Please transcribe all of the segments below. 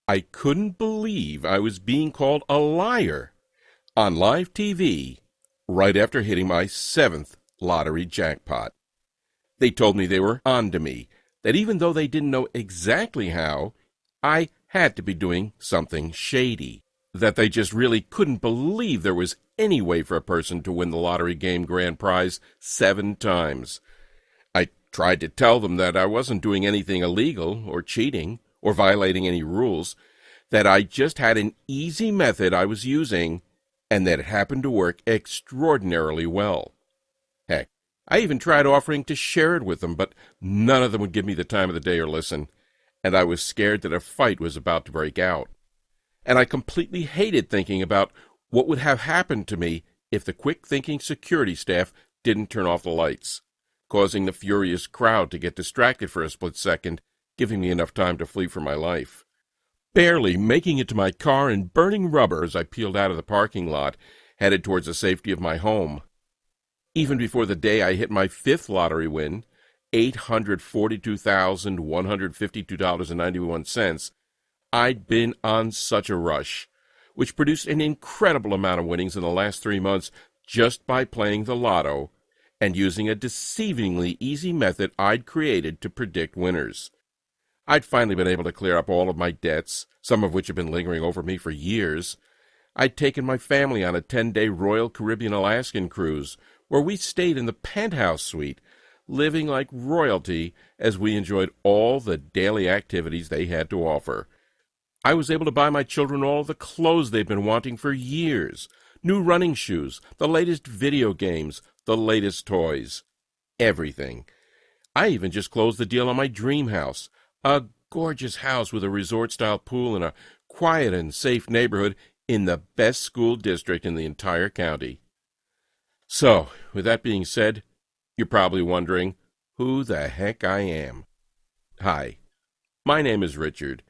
I couldn't believe I was being called a liar on live TV right after hitting my 7th lottery jackpot. They told me they were on to me, that even though they didn't know exactly how, I had to be doing something shady, that they just really couldn't believe there was any way for a person to win the lottery game grand prize 7 times. I tried to tell them that I wasn't doing anything illegal or cheating or violating any rules, that I just had an easy method I was using, and that it happened to work extraordinarily well. Heck, I even tried offering to share it with them, but none of them would give me the time of the day or listen, and I was scared that a fight was about to break out. And I completely hated thinking about what would have happened to me if the quick-thinking security staff didn't turn off the lights, causing the furious crowd to get distracted for a split second, giving me enough time to flee for my life. Barely making it to my car and burning rubber as I peeled out of the parking lot, headed towards the safety of my home. Even before the day I hit my 5th lottery win, $842,152.91, I'd been on such a rush, which produced an incredible amount of winnings in the last 3 months just by playing the lotto and using a deceivingly easy method I'd created to predict winners. I'd finally been able to clear up all of my debts, some of which had been lingering over me for years. I'd taken my family on a 10-day Royal Caribbean Alaskan cruise, where we stayed in the penthouse suite, living like royalty as we enjoyed all the daily activities they had to offer. I was able to buy my children all the clothes they'd been wanting for years, new running shoes, the latest video games, the latest toys, everything. I even just closed the deal on my dream house, a gorgeous house with a resort-style pool in a quiet and safe neighborhood in the best school district in the entire county. So, with that being said, you're probably wondering who the heck I am. Hi, my name is Richard,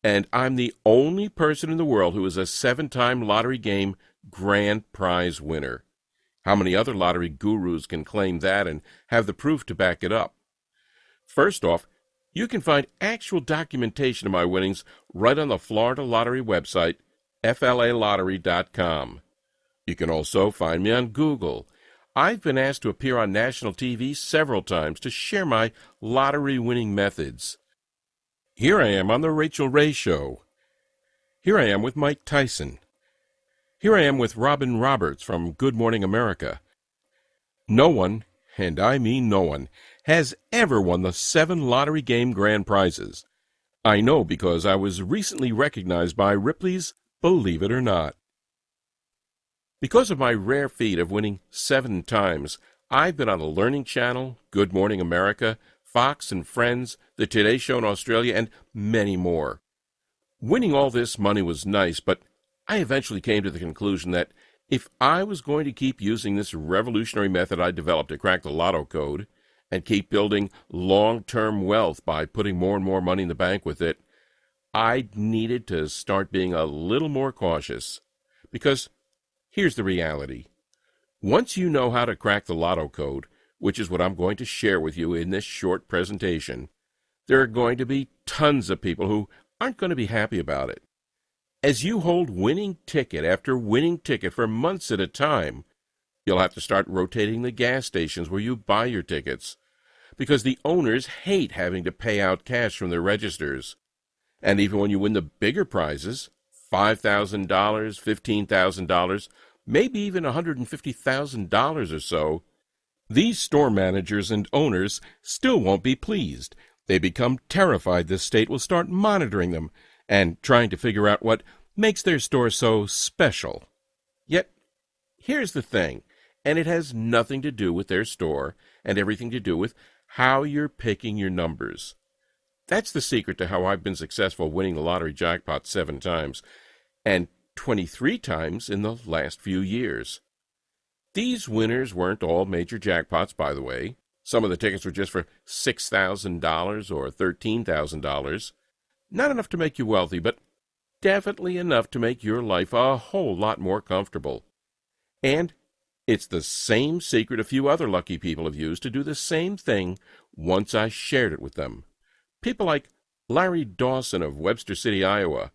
and I'm the only person in the world who is a 7-time lottery game grand prize winner. How many other lottery gurus can claim that and have the proof to back it up? First off, you can find actual documentation of my winnings right on the Florida Lottery website, flalottery.com. You can also find me on Google. I've been asked to appear on national TV several times to share my lottery-winning methods. Here I am on The Rachel Ray Show. Here I am with Mike Tyson. Here I am with Robin Roberts from Good Morning America. No one, and I mean no one, has ever won the 7 lottery game grand prizes. I know because I was recently recognized by Ripley's Believe It or Not. Because of my rare feat of winning 7 times, I've been on the Learning Channel, Good Morning America, Fox and Friends, The Today Show in Australia, and many more. Winning all this money was nice, but I eventually came to the conclusion that if I was going to keep using this revolutionary method I developed to crack the lotto code, and keep building long-term wealth by putting more and more money in the bank with it, I needed to start being a little more cautious. Because here's the reality. Once you know how to crack the lotto code, which is what I'm going to share with you in this short presentation, there are going to be tons of people who aren't going to be happy about it. As you hold winning ticket after winning ticket for months at a time, you'll have to start rotating the gas stations where you buy your tickets, because the owners hate having to pay out cash from their registers. And even when you win the bigger prizes, $5,000, $15,000, maybe even $150,000 or so, these store managers and owners still won't be pleased. They become terrified the state will start monitoring them and trying to figure out what makes their store so special. Yet, here's the thing. And it has nothing to do with their store and everything to do with how you're picking your numbers. That's the secret to how I've been successful winning the lottery jackpot 7 times, and 23 times in the last few years. These winners weren't all major jackpots, by the way. Some of the tickets were just for $6,000 or $13,000. Not enough to make you wealthy, but definitely enough to make your life a whole lot more comfortable. And it's the same secret a few other lucky people have used to do the same thing once I shared it with them. People like Larry Dawson of Webster City, Iowa,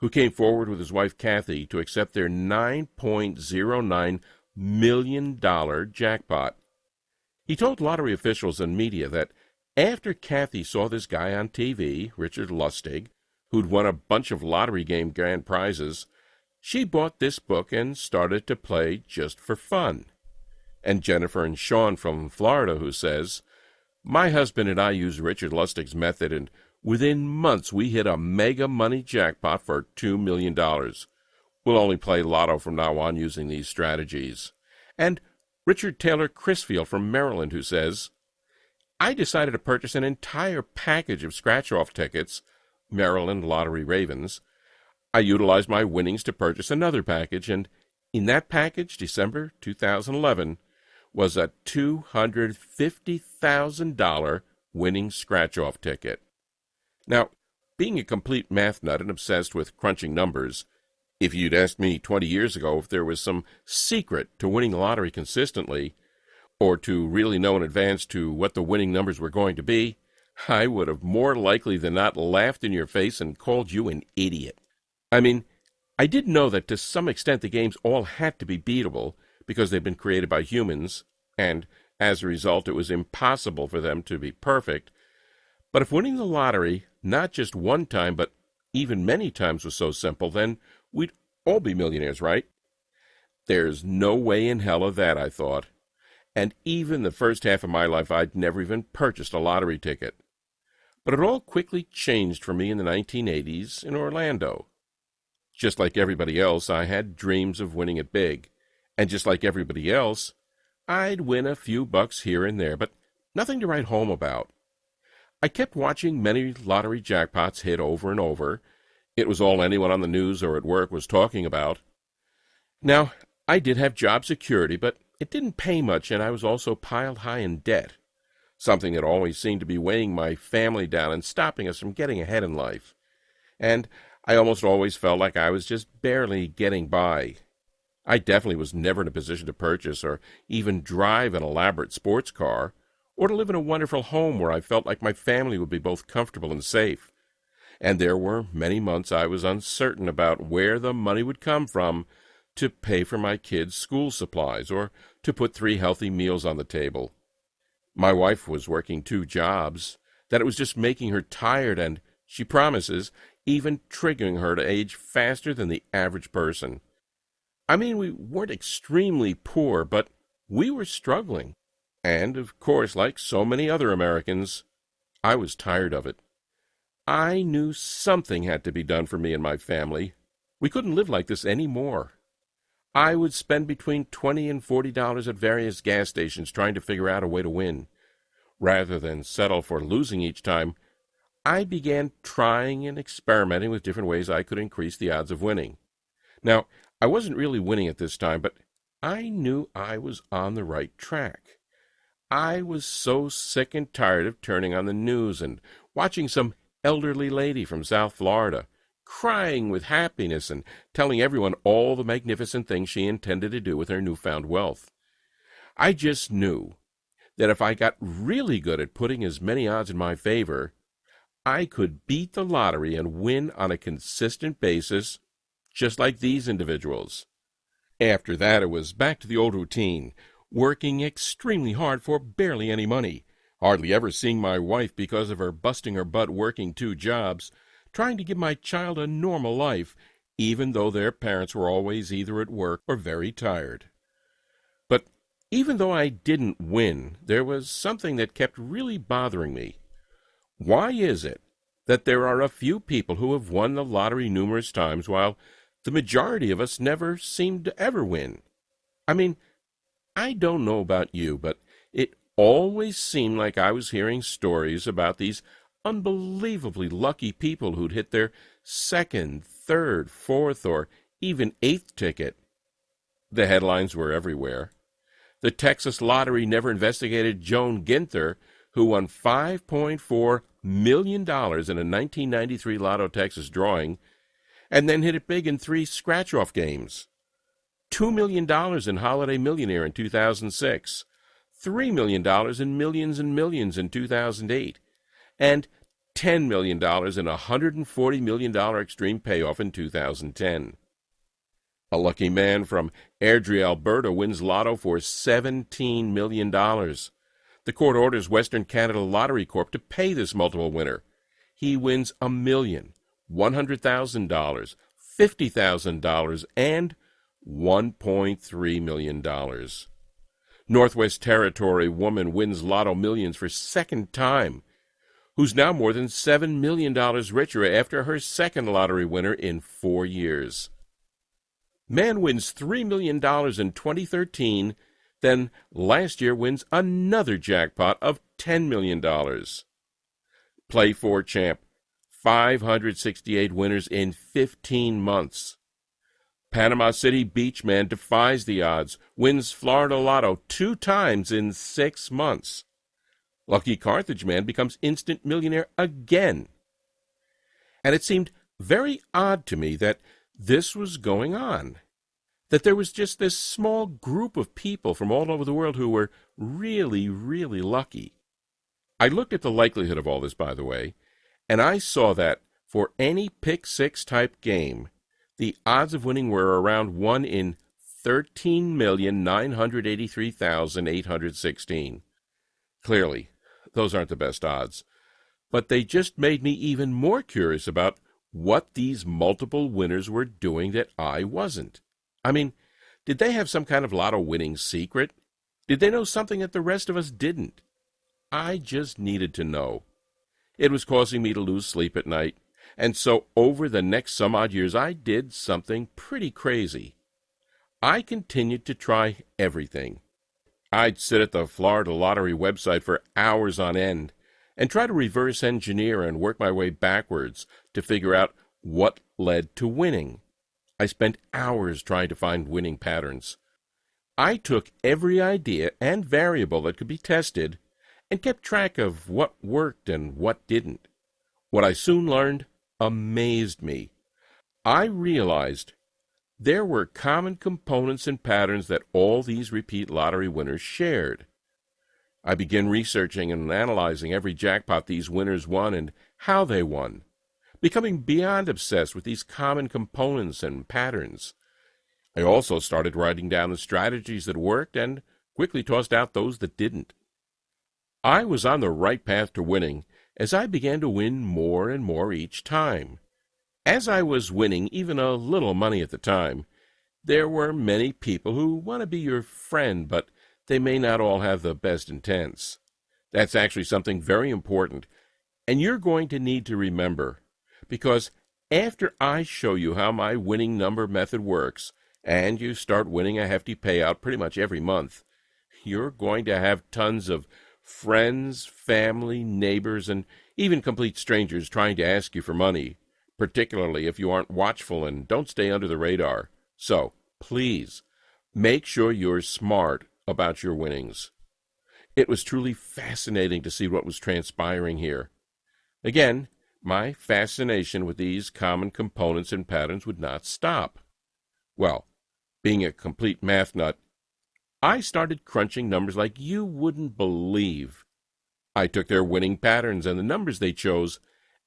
who came forward with his wife Kathy to accept their $9.09 million jackpot. He told lottery officials and media that after Kathy saw this guy on TV, Richard Lustig, who'd won a bunch of lottery game grand prizes, she bought this book and started to play just for fun. And Jennifer and Sean from Florida, who says, "My husband and I used Richard Lustig's method, and within months we hit a mega money jackpot for $2 million. We'll only play lotto from now on using these strategies." And Richard Taylor Crisfield from Maryland, who says, "I decided to purchase an entire package of scratch-off tickets, Maryland Lottery Ravens. I utilized my winnings to purchase another package, and in that package, December 2011, was a $250,000 winning scratch-off ticket." Now, being a complete math nut and obsessed with crunching numbers, if you'd asked me 20 years ago if there was some secret to winning the lottery consistently, or to really know in advance to what the winning numbers were going to be, I would have more likely than not laughed in your face and called you an idiot. I mean, I did know that to some extent the games all had to be beatable because they'd been created by humans, and as a result it was impossible for them to be perfect. But if winning the lottery, not just one time, but even many times was so simple, then we'd all be millionaires, right? There's no way in hell of that, I thought. And even the first half of my life, I'd never even purchased a lottery ticket. But it all quickly changed for me in the 1980s in Orlando. Just like everybody else, I had dreams of winning it big. And just like everybody else, I'd win a few bucks here and there, but nothing to write home about. I kept watching many lottery jackpots hit over and over. It was all anyone on the news or at work was talking about. Now, I did have job security, but it didn't pay much, and I was also piled high in debt, something that always seemed to be weighing my family down and stopping us from getting ahead in life. And I almost always felt like I was just barely getting by. I definitely was never in a position to purchase or even drive an elaborate sports car, or to live in a wonderful home where I felt like my family would be both comfortable and safe. And there were many months I was uncertain about where the money would come from to pay for my kids' school supplies or to put 3 healthy meals on the table. My wife was working 2 jobs, that it was just making her tired and, she promises, even triggering her to age faster than the average person. I mean, we weren't extremely poor, but we were struggling. And, of course, like so many other Americans, I was tired of it. I knew something had to be done for me and my family. We couldn't live like this anymore. I would spend between $20 and $40 at various gas stations trying to figure out a way to win. Rather than settle for losing each time, I began trying and experimenting with different ways I could increase the odds of winning. Now, I wasn't really winning at this time, but I knew I was on the right track. I was so sick and tired of turning on the news and watching some elderly lady from South Florida crying with happiness and telling everyone all the magnificent things she intended to do with her newfound wealth. I just knew that if I got really good at putting as many odds in my favor, I could beat the lottery and win on a consistent basis, just like these individuals. After that, it was back to the old routine, working extremely hard for barely any money, hardly ever seeing my wife because of her busting her butt working 2 jobs, trying to give my child a normal life, even though their parents were always either at work or very tired. But even though I didn't win, there was something that kept really bothering me. Why is it that there are a few people who have won the lottery numerous times while the majority of us never seem to ever win? I mean, I don't know about you, but it always seemed like I was hearing stories about these unbelievably lucky people who'd hit their 2nd, 3rd, 4th, or even 8th ticket. The headlines were everywhere. The Texas Lottery never investigated Joan Ginther, who won $5.4 million in a 1993 Lotto Texas drawing, and then hit it big in 3 scratch-off games. $2 million in Holiday Millionaire in 2006, $3 million in Millions and Millions in 2008, and $10 million and a $140 million extreme payoff in 2010. A lucky man from Airdrie, Alberta wins lotto for $17 million. The court orders Western Canada Lottery Corp to pay this multiple winner. He wins $1 million, $100,000, $50,000, and $1.3 million. Northwest Territory woman wins lotto millions for second time, who's now more than $7 million richer after her second lottery winner in 4 years. Man wins $3 million in 2013, then last year wins another jackpot of $10 million. Play 4 champ, 568 winners in 15 months. Panama City Beach man defies the odds, wins Florida Lotto 2 times in 6 months. Lucky Carthage man becomes instant millionaire again. And it seemed very odd to me that this was going on, that there was just this small group of people from all over the world who were really, really lucky. I looked at the likelihood of all this, by the way, and I saw that for any pick-6 type game, the odds of winning were around 1 in 13,983,816. Clearly, those aren't the best odds, but they just made me even more curious about what these multiple winners were doing that I wasn't. I mean, did they have some kind of lotto winning secret? Did they know something that the rest of us didn't? I just needed to know. It was causing me to lose sleep at night, and so over the next some odd years I did something pretty crazy. I continued to try everything. I'd sit at the Florida Lottery website for hours on end and try to reverse engineer and work my way backwards to figure out what led to winning. I spent hours trying to find winning patterns. I took every idea and variable that could be tested and kept track of what worked and what didn't. What I soon learned amazed me. I realized there were common components and patterns that all these repeat lottery winners shared. I began researching and analyzing every jackpot these winners won and how they won, becoming beyond obsessed with these common components and patterns. I also started writing down the strategies that worked and quickly tossed out those that didn't. I was on the right path to winning as I began to win more and more each time. As I was winning even a little money at the time, there were many people who want to be your friend, but they may not all have the best intents. That's actually something very important, and you're going to need to remember, because after I show you how my winning number method works, and you start winning a hefty payout pretty much every month, you're going to have tons of friends, family, neighbors, and even complete strangers trying to ask you for money, particularly if you aren't watchful and don't stay under the radar. So, please, make sure you're smart about your winnings. It was truly fascinating to see what was transpiring here. Again, my fascination with these common components and patterns would not stop. Well, being a complete math nut, I started crunching numbers like you wouldn't believe. I took their winning patterns and the numbers they chose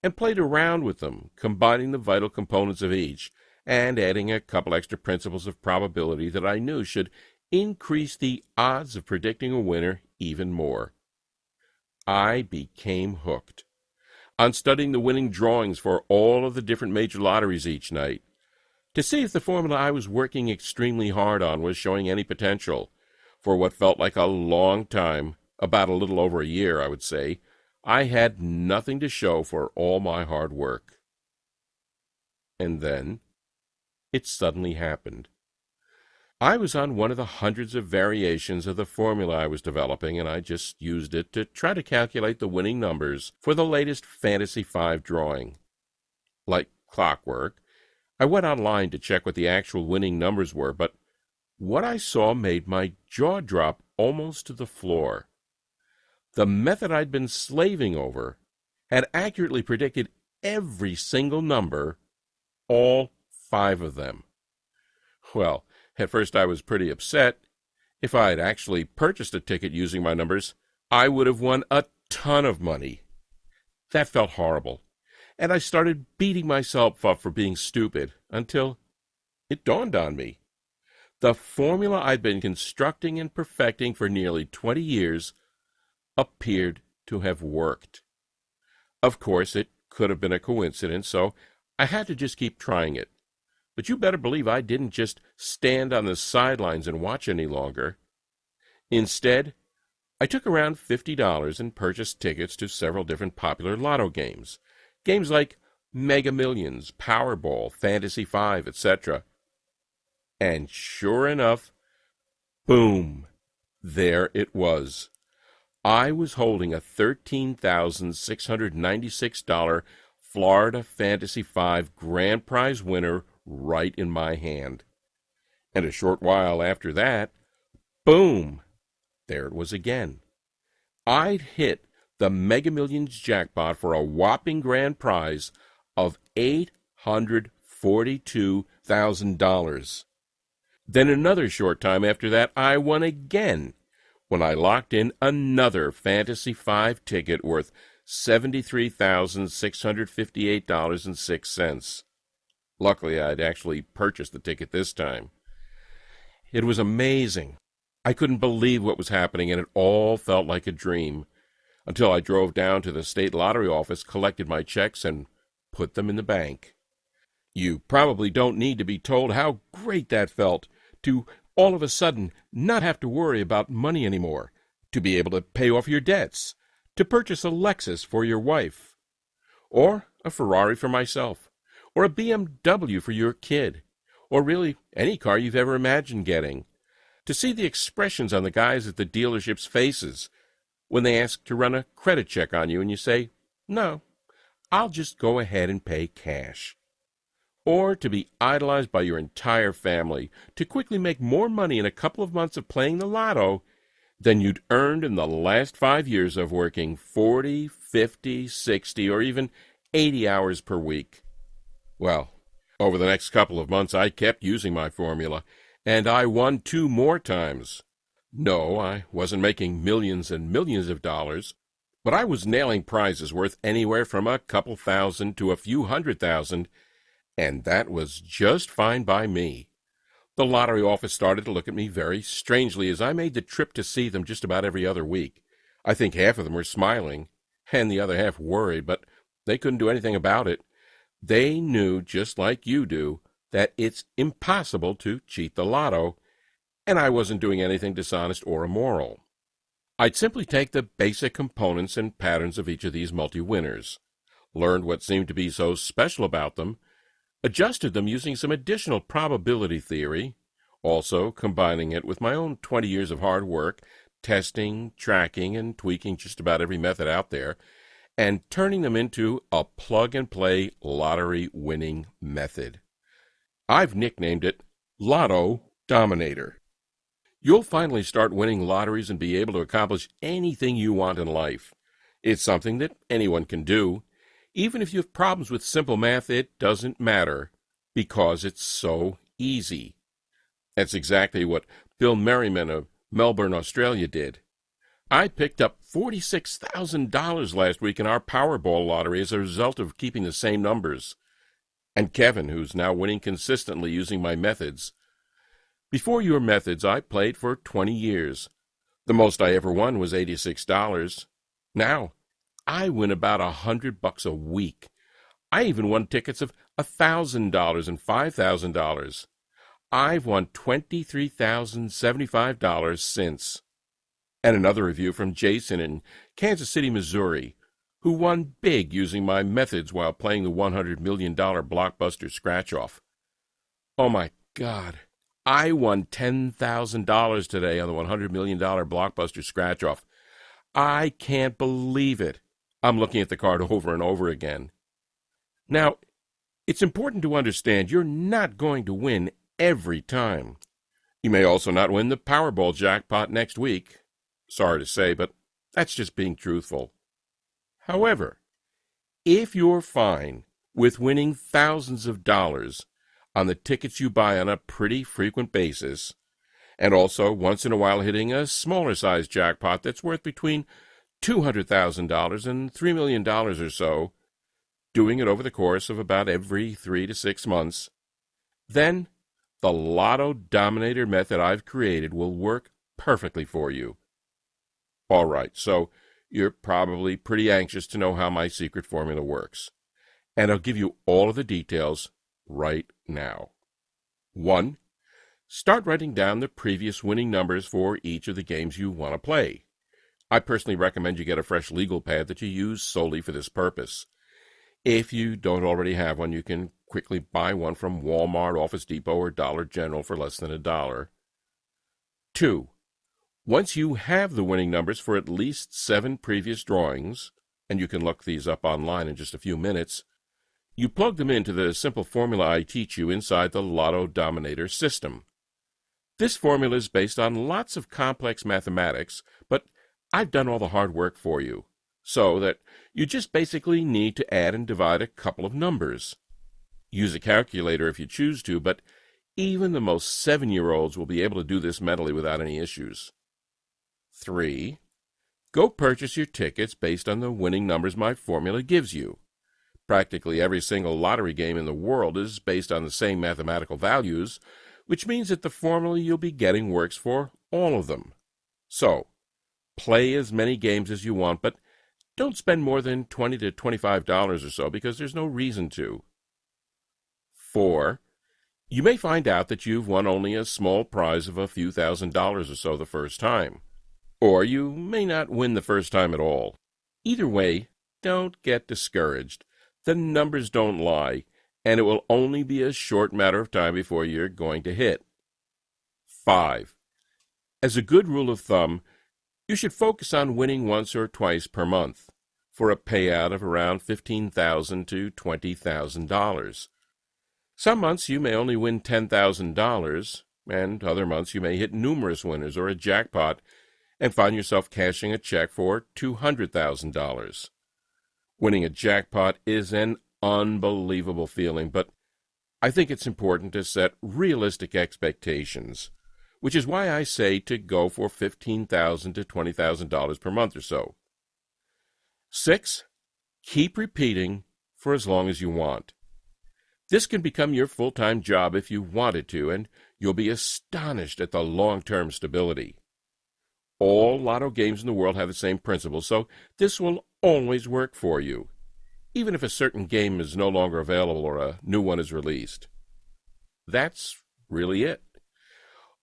and played around with them, combining the vital components of each and adding a couple extra principles of probability that I knew should increase the odds of predicting a winner even more. I became hooked on studying the winning drawings for all of the different major lotteries each night to see if the formula I was working extremely hard on was showing any potential. For what felt like a long time, about a little over a year, I would say, I had nothing to show for all my hard work. And then it suddenly happened. I was on one of the hundreds of variations of the formula I was developing, and I just used it to try to calculate the winning numbers for the latest Fantasy 5 drawing. Like clockwork, I went online to check what the actual winning numbers were, but what I saw made my jaw drop almost to the floor. The method I'd been slaving over had accurately predicted every single number, all 5 of them. Well, at first I was pretty upset. If I had actually purchased a ticket using my numbers, I would have won a ton of money. That felt horrible, and I started beating myself up for being stupid until it dawned on me. The formula I'd been constructing and perfecting for nearly 20 years appeared to have worked. Of course, it could have been a coincidence, so I had to just keep trying it. But you better believe I didn't just stand on the sidelines and watch any longer. Instead, I took around $50 and purchased tickets to several different popular lotto games. Games like Mega Millions, Powerball, Fantasy 5, etc. And sure enough, boom, there it was. I was holding a $13,696 Florida Fantasy 5 grand prize winner right in my hand. And a short while after that, boom, there it was again. I'd hit the Mega Millions jackpot for a whopping grand prize of $842,000. Then another short time after that, I won again when I locked in another Fantasy 5 ticket worth $73,658.06. Luckily, I'd actually purchased the ticket this time. It was amazing. I couldn't believe what was happening, and it all felt like a dream, until I drove down to the state lottery office, collected my checks, and put them in the bank. You probably don't need to be told how great that felt, to all of a sudden not have to worry about money anymore, to be able to pay off your debts, to purchase a Lexus for your wife, or a Ferrari for myself, or a BMW for your kid, or really any car you've ever imagined getting. To see the expressions on the guys at the dealership's faces when they ask to run a credit check on you and you say, "No, I'll just go ahead and pay cash." Or to be idolized by your entire family, to quickly make more money in a couple of months of playing the lotto than you'd earned in the last 5 years of working 40, 50, 60, or even 80 hours per week. Well, over the next couple of months, I kept using my formula, and I won 2 more times. No, I wasn't making millions and millions of dollars, but I was nailing prizes worth anywhere from a couple thousand to a few $100,000, and that was just fine by me. The lottery office started to look at me very strangely as I made the trip to see them just about every other week. I think half of them were smiling, and the other half worried, but they couldn't do anything about it. They knew, just like you do, that it's impossible to cheat the lotto, and I wasn't doing anything dishonest or immoral. I'd simply take the basic components and patterns of each of these multi-winners, learned what seemed to be so special about them, adjusted them using some additional probability theory, also combining it with my own 20 years of hard work, testing, tracking, and tweaking just about every method out there, and turning them into a plug-and-play lottery winning method. I've nicknamed it Lotto Dominator. You'll finally start winning lotteries and be able to accomplish anything you want in life. It's something that anyone can do. Even if you have problems with simple math, it doesn't matter, because it's so easy. That's exactly what Bill Merriman of Melbourne, Australia did. I picked up $46,000 last week in our Powerball lottery as a result of keeping the same numbers. And Kevin, who's now winning consistently using my methods. Before your methods, I played for 20 years. The most I ever won was $86. Now, I win about $100 a week. I even won tickets of $1,000 and $5,000. I've won $23,075 since. And another review from Jason in Kansas City, Missouri, who won big using my methods while playing the $100 million blockbuster scratch-off. Oh my God, I won $10,000 today on the $100 million blockbuster scratch-off. I can't believe it. I'm looking at the card over and over again. Now, it's important to understand you're not going to win every time. You may also not win the Powerball jackpot next week. Sorry to say, but that's just being truthful. However, if you're fine with winning thousands of dollars on the tickets you buy on a pretty frequent basis, and also once in a while hitting a smaller size jackpot that's worth between $200,000 and $3 million or so, doing it over the course of about every 3 to 6 months, then the Lotto Dominator method I've created will work perfectly for you. All right, so you're probably pretty anxious to know how my secret formula works, and I'll give you all of the details right now. 1. Start writing down the previous winning numbers for each of the games you want to play. I personally recommend you get a fresh legal pad that you use solely for this purpose. If you don't already have one, you can quickly buy one from Walmart, Office Depot, or Dollar General for less than $1. 2. Once you have the winning numbers for at least 7 previous drawings, and you can look these up online in just a few minutes, you plug them into the simple formula I teach you inside the Lotto Dominator system. This formula is based on lots of complex mathematics, but I've done all the hard work for you, so that you just basically need to add and divide a couple of numbers. Use a calculator if you choose to, but even the most 7-year-olds will be able to do this mentally without any issues. 3. Go purchase your tickets based on the winning numbers my formula gives you. Practically every single lottery game in the world is based on the same mathematical values, which means that the formula you'll be getting works for all of them. So, play as many games as you want, but don't spend more than $20 to $25 or so, because there's no reason to. 4. You may find out that you've won only a small prize of a few $1,000s or so the first time. Or you may not win the first time at all. Either way, don't get discouraged. The numbers don't lie, and it will only be a short matter of time before you're going to hit. 5. As a good rule of thumb, you should focus on winning once or twice per month, for a payout of around $15,000 to $20,000. Some months you may only win $10,000, and other months you may hit numerous winners or a jackpot and find yourself cashing a check for $200,000. Winning a jackpot is an unbelievable feeling, but I think it's important to set realistic expectations, which is why I say to go for $15,000 to $20,000 per month or so. 6. Keep repeating for as long as you want. This can become your full-time job if you wanted to, and you'll be astonished at the long-term stability. All lotto games in the world have the same principle, so this will always work for you, even if a certain game is no longer available or a new one is released. That's really it.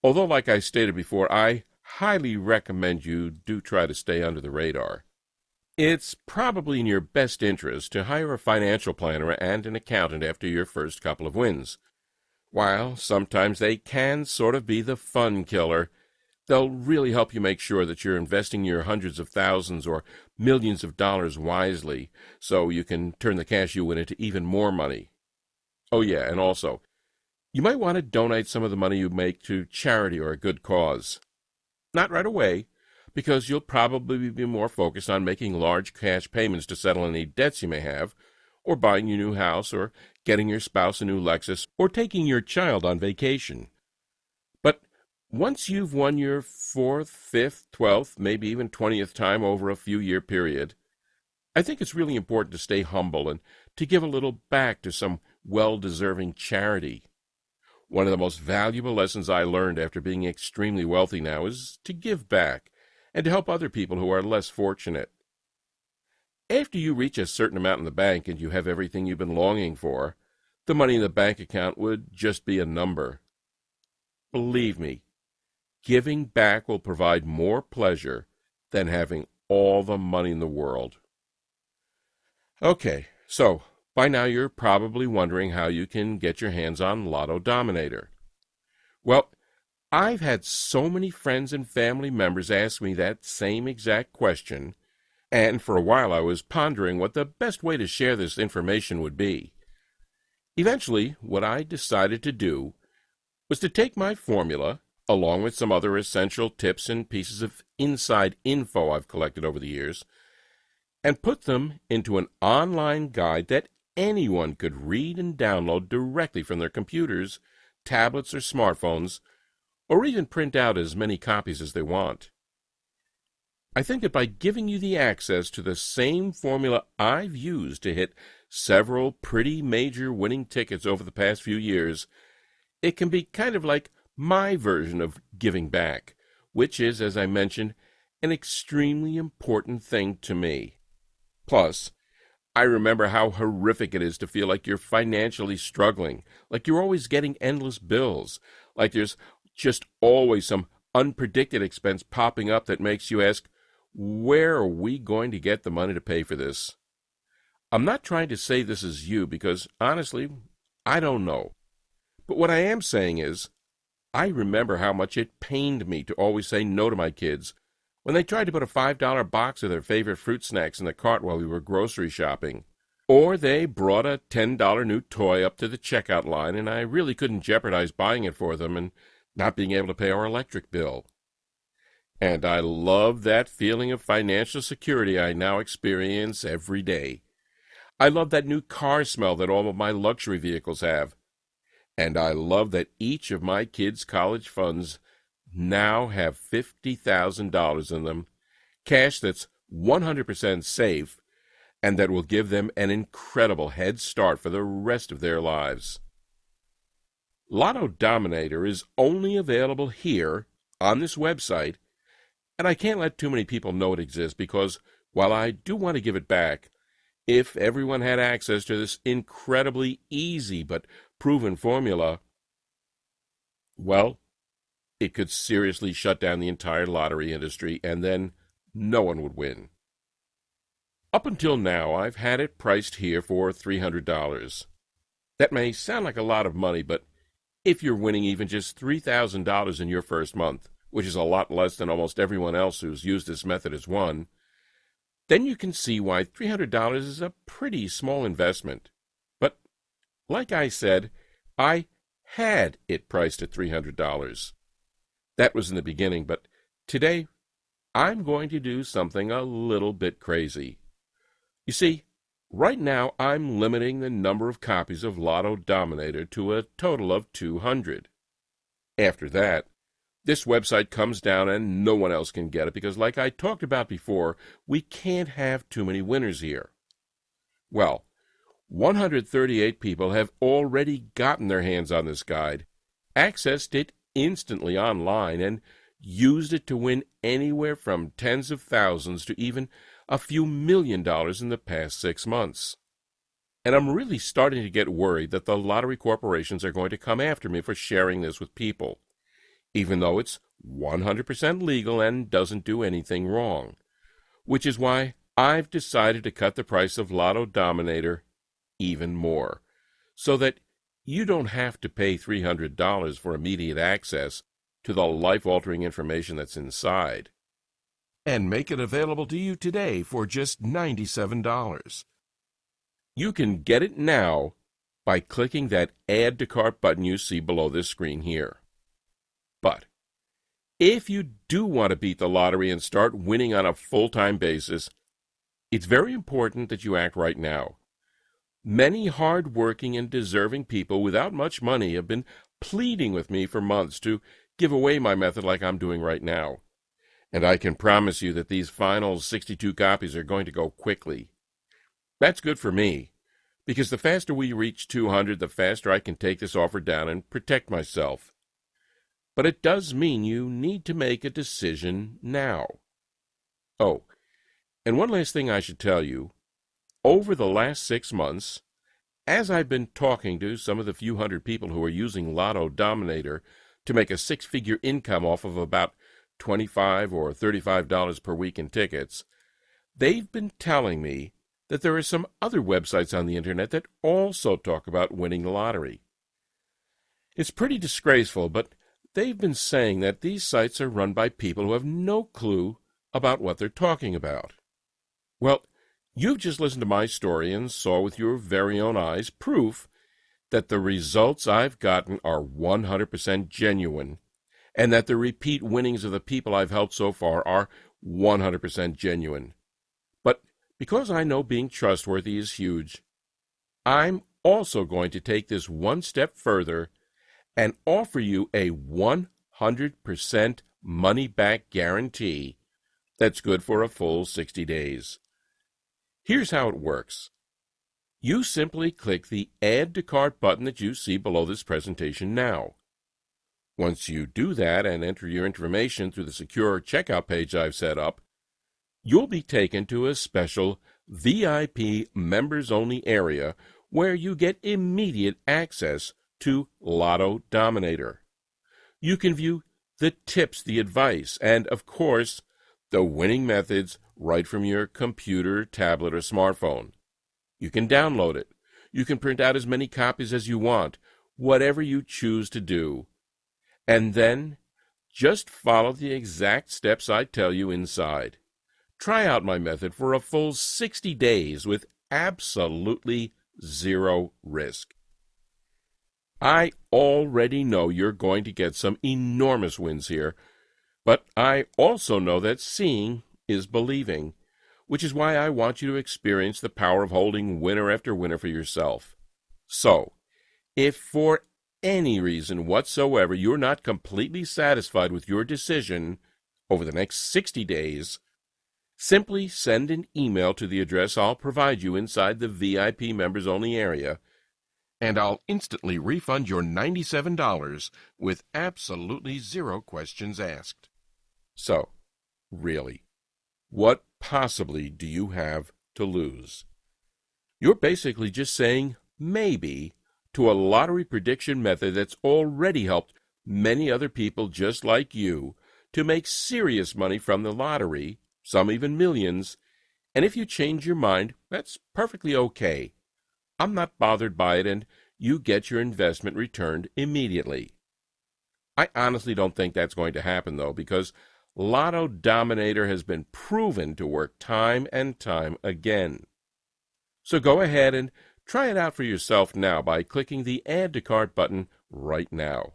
Although, like I stated before, I highly recommend you do try to stay under the radar. It's probably in your best interest to hire a financial planner and an accountant after your first couple of wins. While sometimes they can sort of be the fun killer, they'll really help you make sure that you're investing your hundreds of thousands or millions of dollars wisely, so you can turn the cash you win into even more money. Oh yeah, and also, you might want to donate some of the money you make to charity or a good cause. Not right away, because you'll probably be more focused on making large cash payments to settle any debts you may have, or buying your new house, or getting your spouse a new Lexus, or taking your child on vacation. But once you've won your 4th, 5th, 12th, maybe even 20th time over a few-year period, I think it's really important to stay humble and to give a little back to some well-deserving charity. One of the most valuable lessons I learned after being extremely wealthy now is to give back and to help other people who are less fortunate. After you reach a certain amount in the bank and you have everything you've been longing for, the money in the bank account would just be a number. Believe me, giving back will provide more pleasure than having all the money in the world. Okay, so by now you're probably wondering how you can get your hands on Lotto Dominator. Well, I've had so many friends and family members ask me that same exact question, and for a while I was pondering what the best way to share this information would be. Eventually, what I decided to do was to take my formula, along with some other essential tips and pieces of inside info I've collected over the years, and put them into an online guide that anyone could read and download directly from their computers, tablets, or smartphones, or even print out as many copies as they want. I think that by giving you the access to the same formula I've used to hit several pretty major winning tickets over the past few years, it can be kind of like my version of giving back, which is, as I mentioned, an extremely important thing to me. Plus, I remember how horrific it is to feel like you're financially struggling, like you're always getting endless bills, like there's just always some unpredicted expense popping up that makes you ask, where are we going to get the money to pay for this? I'm not trying to say this is you because, honestly, I don't know. But what I am saying is, I remember how much it pained me to always say no to my kids when they tried to put a $5 box of their favorite fruit snacks in the cart while we were grocery shopping. Or they brought a $10 new toy up to the checkout line and I really couldn't jeopardize buying it for them and not being able to pay our electric bill. And I love that feeling of financial security I now experience every day. I love that new car smell that all of my luxury vehicles have. And I love that each of my kids' college funds now have $50,000 in them, cash that's 100% safe, and that will give them an incredible head start for the rest of their lives. Lotto Dominator is only available here on this website, and I can't let too many people know it exists because while I do want to give it back, if everyone had access to this incredibly easy but proven formula, well, it could seriously shut down the entire lottery industry, and then no one would win. Up until now, I've had it priced here for $300. That may sound like a lot of money, but if you're winning even just $3,000 in your first month, which is a lot less than almost everyone else who's used this method has won, then you can see why $300 is a pretty small investment. But, like I said, I had it priced at $300. That was in the beginning, but today I'm going to do something a little bit crazy. You see, right now I'm limiting the number of copies of Lotto Dominator to a total of 200. After that, this website comes down and no one else can get it because, like I talked about before, we can't have too many winners here. Well, 138 people have already gotten their hands on this guide, accessed it instantly online, and used it to win anywhere from tens of thousands to even a few $1,000,000 in the past 6 months. And I'm really starting to get worried that the lottery corporations are going to come after me for sharing this with people, even though it's 100% legal and doesn't do anything wrong, which is why I've decided to cut the price of Lotto Dominator even more, so that you don't have to pay $300 for immediate access to the life-altering information that's inside. And make it available to you today for just $97. You can get it now by clicking that Add to Cart button you see below this screen here. But if you do want to beat the lottery and start winning on a full-time basis, it's very important that you act right now. Many hard-working and deserving people without much money have been pleading with me for months to give away my method like I'm doing right now. And I can promise you that these final 62 copies are going to go quickly. That's good for me, because the faster we reach 200, the faster I can take this offer down and protect myself. But it does mean you need to make a decision now. Oh, and one last thing I should tell you. Over the last 6 months, as I've been talking to some of the few hundred people who are using Lotto Dominator to make a 6-figure income off of about $25 or $35 per week in tickets, they've been telling me that there are some other websites on the internet that also talk about winning the lottery. It's pretty disgraceful, but they've been saying that these sites are run by people who have no clue about what they're talking about. Well, you've just listened to my story and saw with your very own eyes proof that the results I've gotten are 100% genuine, and that the repeat winnings of the people I've helped so far are 100% genuine. But because I know being trustworthy is huge, I'm also going to take this one step further and offer you a 100% money-back guarantee that's good for a full 60 days. Here's how it works. You simply click the Add to Cart button that you see below this presentation now. Once you do that and enter your information through the secure checkout page I've set up, you'll be taken to a special VIP members-only area where you get immediate access to Lotto Dominator. You can view the tips, the advice, and, of course, the winning methods right from your computer, tablet, or smartphone. You can download it. You can print out as many copies as you want, whatever you choose to do. And then, just follow the exact steps I tell you inside. Try out my method for a full 60 days with absolutely zero risk. I already know you're going to get some enormous wins here, but I also know that seeing is believing, which is why I want you to experience the power of holding winner after winner for yourself. So, if for any reason whatsoever you're not completely satisfied with your decision over the next 60 days, simply send an email to the address I'll provide you inside the VIP members-only area, and I'll instantly refund your $97 with absolutely zero questions asked. So, really, what possibly do you have to lose? You're basically just saying maybe to a lottery prediction method that's already helped many other people just like you to make serious money from the lottery, some even millions, and if you change your mind, that's perfectly okay. I'm not bothered by it, and you get your investment returned immediately. I honestly don't think that's going to happen, though, because Lotto Dominator has been proven to work time and time again. So go ahead and try it out for yourself now by clicking the Add to Cart button right now.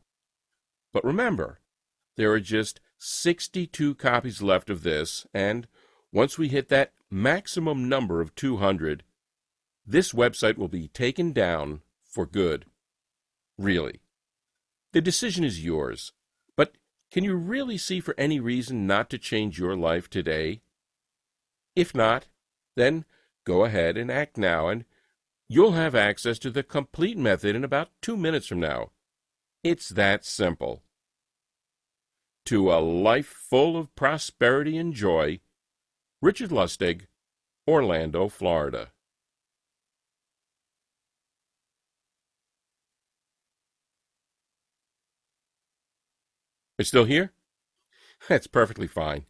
But remember, there are just 62 copies left of this, and once we hit that maximum number of 200, this website will be taken down for good. Really. The decision is yours, but can you really see for any reason not to change your life today? If not, then go ahead and act now, and you'll have access to the complete method in about 2 minutes from now. It's that simple. To a life full of prosperity and joy, Richard Lustig, Orlando, Florida. You're still here? That's perfectly fine.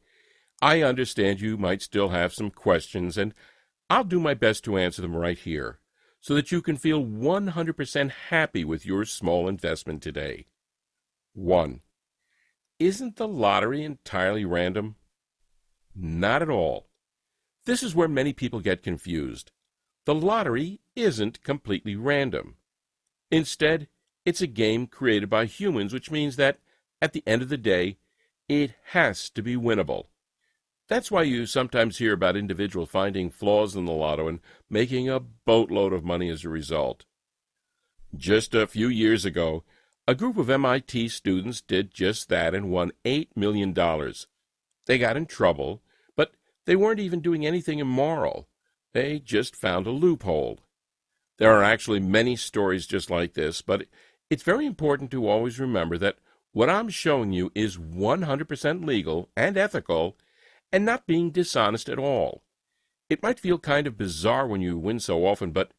I understand you might still have some questions, and I'll do my best to answer them right here, so that you can feel 100% happy with your small investment today. 1. Isn't the lottery entirely random? Not at all. This is where many people get confused. The lottery isn't completely random. Instead, it's a game created by humans, which means that, at the end of the day, it has to be winnable. That's why you sometimes hear about individuals finding flaws in the lotto and making a boatload of money as a result. Just a few years ago, a group of MIT students did just that and won $8 million. They got in trouble, but they weren't even doing anything immoral. They just found a loophole. There are actually many stories just like this, but it's very important to always remember that what I'm showing you is 100% legal and ethical and not being dishonest at all. It might feel kind of bizarre when you win so often, but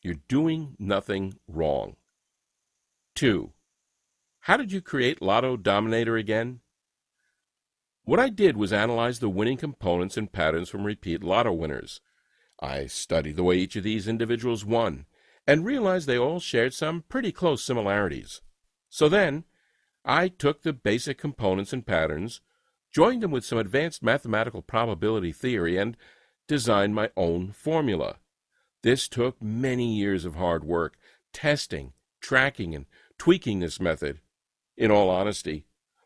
you're doing nothing wrong. 2. How did you create Lotto Dominator again? What I did was analyze the winning components and patterns from repeat lotto winners. I studied the way each of these individuals won and realized they all shared some pretty close similarities. So then, I took the basic components and patterns, joined them with some advanced mathematical probability theory, and designed my own formula. This took many years of hard work, testing, tracking, and tweaking this method. In all honesty,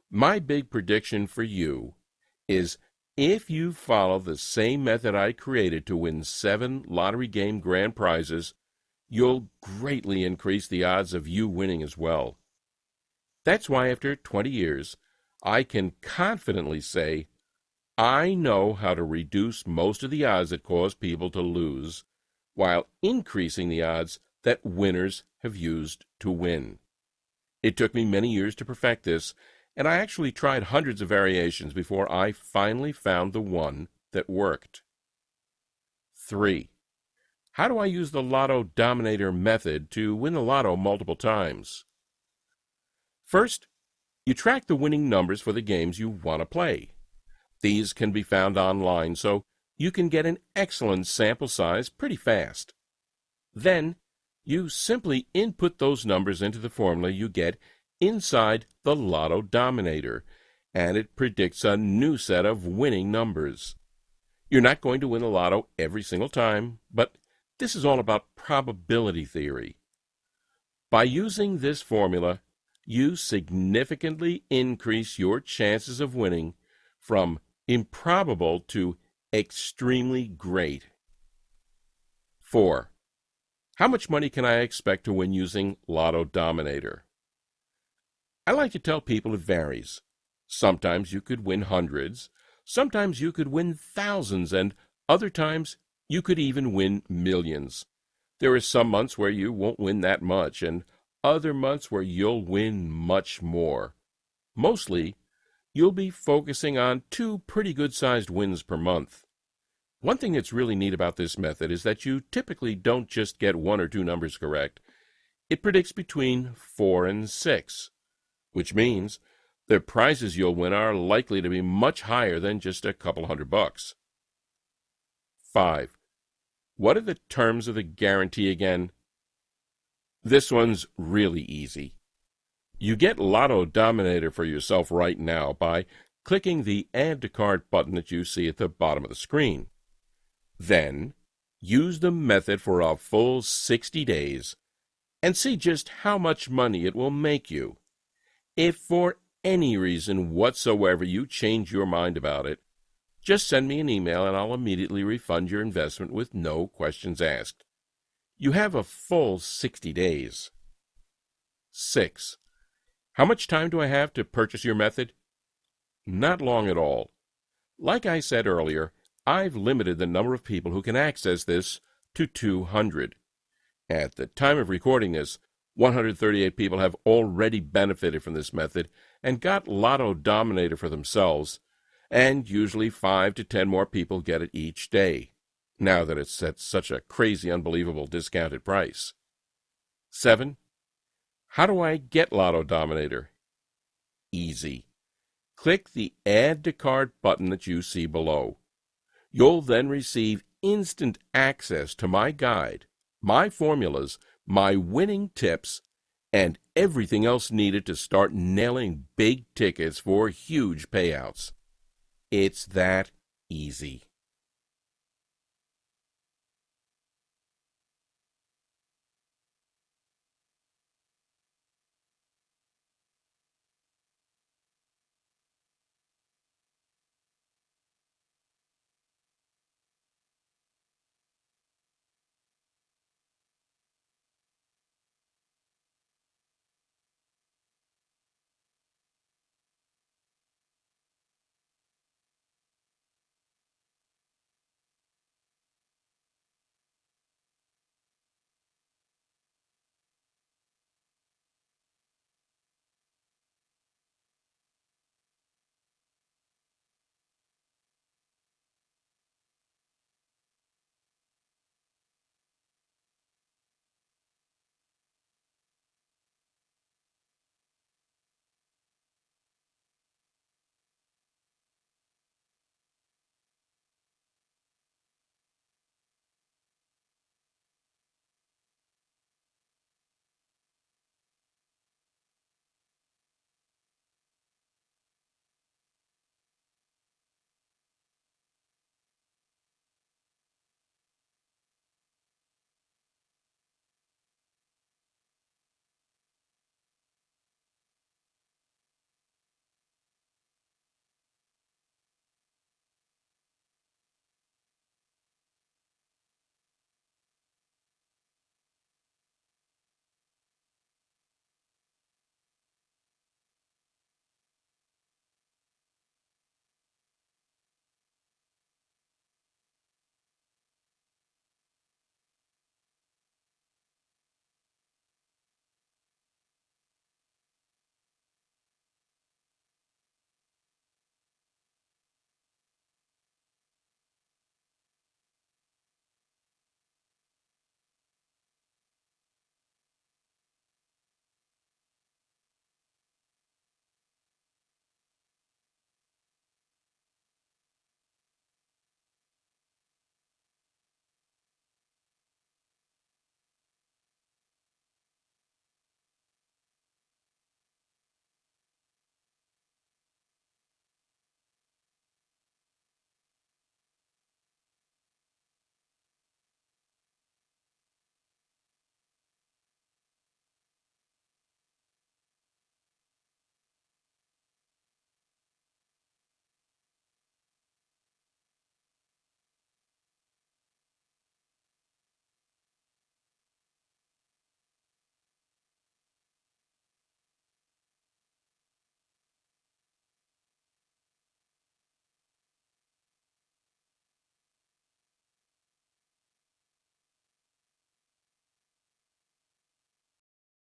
my big prediction for you is if you follow the same method I created to win 7 lottery game grand prizes, you'll greatly increase the odds of you winning as well. That's why after 20 years, I can confidently say I know how to reduce most of the odds that cause people to lose, while increasing the odds that winners have used to win. It took me many years to perfect this, and I actually tried hundreds of variations before I finally found the one that worked. 3. How do I use the Lotto Dominator method to win the lotto multiple times? First, you track the winning numbers for the games you want to play. These can be found online, so you can get an excellent sample size pretty fast. Then, you simply input those numbers into the formula you get inside the Lotto Dominator, and it predicts a new set of winning numbers. You're not going to win the lotto every single time, but this is all about probability theory. By using this formula, you significantly increase your chances of winning from improbable to extremely great. 4. How much money can I expect to win using Lotto Dominator? I like to tell people it varies. Sometimes you could win hundreds, sometimes you could win thousands, and other times you could even win millions. There are some months where you won't win that much, and other months where you'll win much more. Mostly, you'll be focusing on 2 pretty good-sized wins per month. One thing that's really neat about this method is that you typically don't just get 1 or 2 numbers correct. It predicts between 4 and 6, which means the prizes you'll win are likely to be much higher than just a couple $100. 5. What are the terms of the guarantee again? This one's really easy. You get Lotto Dominator for yourself right now by clicking the Add to Cart button that you see at the bottom of the screen. Then, use the method for a full 60 days and see just how much money it will make you. If for any reason whatsoever you change your mind about it, just send me an email and I'll immediately refund your investment with no questions asked. You have a full 60 days. 6. How much time do I have to purchase your method? Not long at all. Like I said earlier, I've limited the number of people who can access this to 200. At the time of recording this, 138 people have already benefited from this method and got Lotto Dominator for themselves, and usually 5 to 10 more people get it each day, now that it's at such a crazy, unbelievable discounted price. 7. How do I get Lotto Dominator? Easy. Click the Add to Cart button that you see below. You'll then receive instant access to my guide, my formulas, my winning tips, and everything else needed to start nailing big tickets for huge payouts. It's that easy.